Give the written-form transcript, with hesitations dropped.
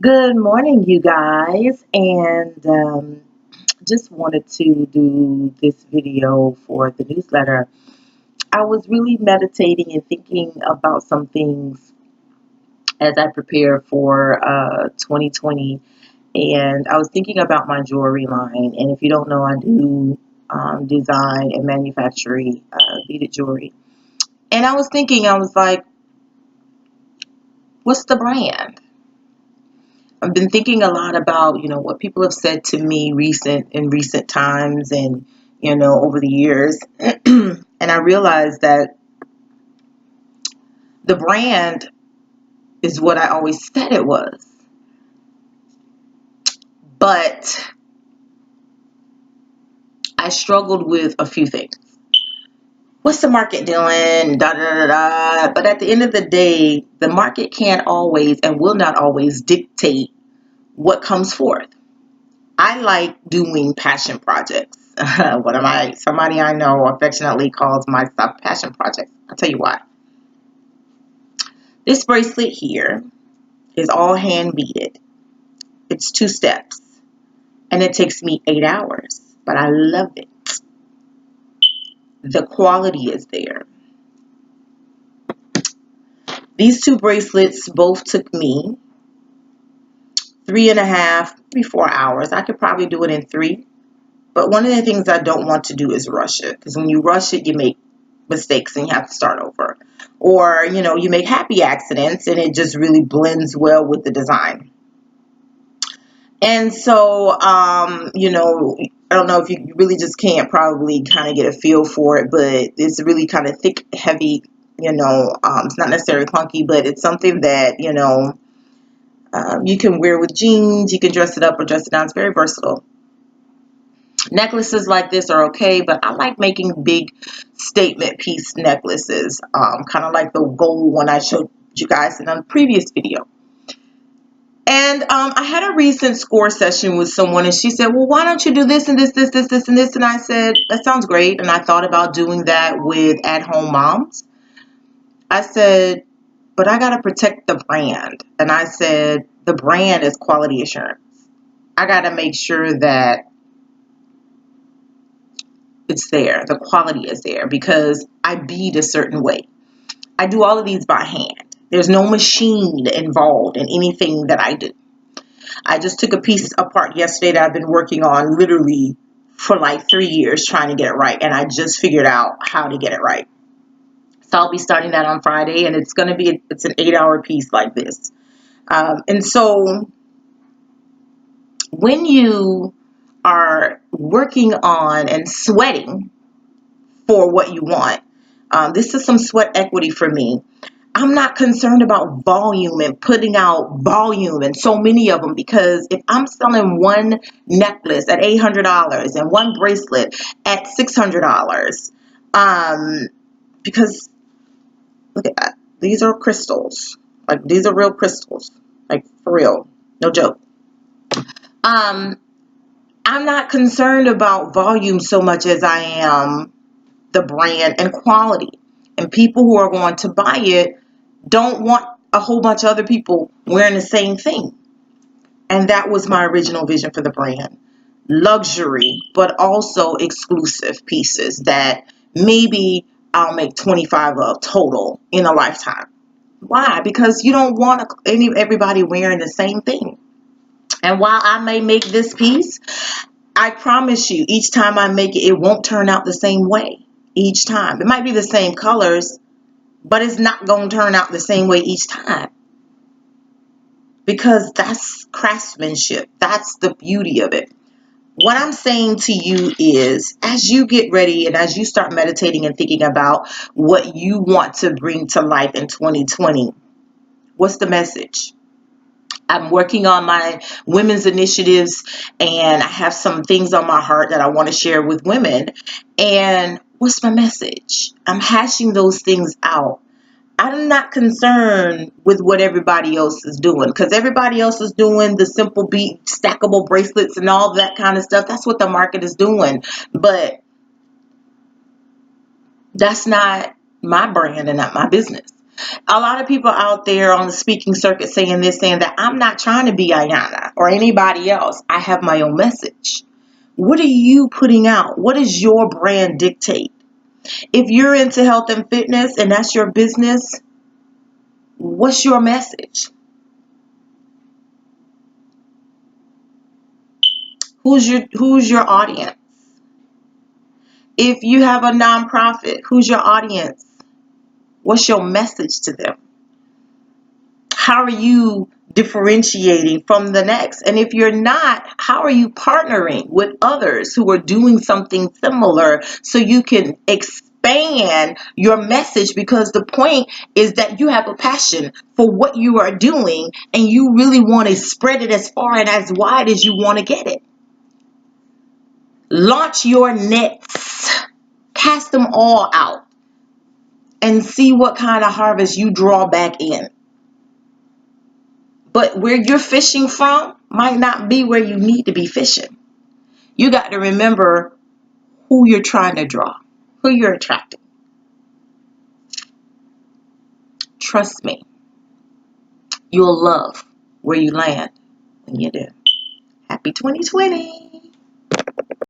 Good morning, you guys, and just wanted to do this video for the newsletter. I was really meditating and thinking about some things as I prepare for 2020, and I was thinking about my jewelry line. And if you don't know, I do design and manufacture beaded jewelry. And I was thinking, I was like, what's the brand? I've been thinking a lot about, what people have said to me in recent times and, over the years. And I realized that the brand is what I always said it was. But I struggled with a few things. What's the market doing? Da, da, da, da. But at the end of the day, the market can't always and will not always dictate what comes forth. I like doing passion projects. Somebody I know affectionately calls my stuff passion projects. I'll tell you why. This bracelet here is all hand beaded. It's 2 steps and it takes me 8 hours, but I love it. The quality is there. These two bracelets both took me 3.5, maybe 4 hours. I could probably do it in 3. But one of the things I don't want to do is rush it, because when you rush it, you make mistakes and you have to start over. Or, you make happy accidents and it just really blends well with the design. And so, I don't know if you really just can't probably kind of get a feel for it, but it's really kind of thick, heavy, it's not necessarily clunky, but it's something that, you can wear with jeans, you can dress it up or dress it down. It's very versatile. Necklaces like this are okay, but I like making big statement piece necklaces, kind of like the gold one I showed you guys in a previous video. And I had a recent score session with someone, and she said, well, why don't you do this and this, and this? And I said, that sounds great. And I thought about doing that with at-home moms. I said, but I got to protect the brand. And I said, the brand is quality assurance. I got to make sure that it's there. The quality is there because I bead a certain way. I do all of these by hand. There's no machine involved in anything that I do. I just took a piece apart yesterday that I've been working on literally for like 3 years trying to get it right. And I just figured out how to get it right. So I'll be starting that on Friday, and it's an 8-hour piece like this. And so when you are working on and sweating for what you want, this is some sweat equity for me. I'm not concerned about volume and putting out volume and so many of them, because if I'm selling one necklace at $800 and one bracelet at $600, because look at that. These are crystals. Like, these are real crystals. Like, for real. No joke. I'm not concerned about volume so much as I am the brand and quality. And people who are going to buy it don't want a whole bunch of other people wearing the same thing. And that was my original vision for the brand. Luxury, but also exclusive pieces that maybe I'll make 25 of total in a lifetime. Why? Because you don't want everybody wearing the same thing. And while I may make this piece, I promise you, each time I make it, it won't turn out the same way. Each time. It might be the same colors, but it's not going to turn out the same way each time. Because that's craftsmanship. That's the beauty of it. What I'm saying to you is, as you get ready and as you start meditating and thinking about what you want to bring to life in 2020, what's the message? I'm working on my women's initiatives, and I have some things on my heart that I want to share with women. And what's my message? I'm hashing those things out. I'm not concerned with what everybody else is doing, because everybody else is doing the simple bead, stackable bracelets and all that kind of stuff. That's what the market is doing. But that's not my brand and not my business. A lot of people out there on the speaking circuit saying this, saying that. I'm not trying to be Ayana or anybody else. I have my own message. What are you putting out? What does your brand dictate? If you're into health and fitness and that's your business, what's your message? Who's your audience? If you have a nonprofit, who's your audience? What's your message to them? How are you differentiating from the next? And if you're not, how are you partnering with others who are doing something similar so you can expand your message? Because the point is that you have a passion for what you are doing and you really want to spread it as far and as wide as you want to get it. Launch your nets, cast them all out, and see what kind of harvest you draw back in. But where you're fishing from might not be where you need to be fishing. You got to remember who you're trying to draw, who you're attracting. Trust me, you'll love where you land when you do. Happy 2020.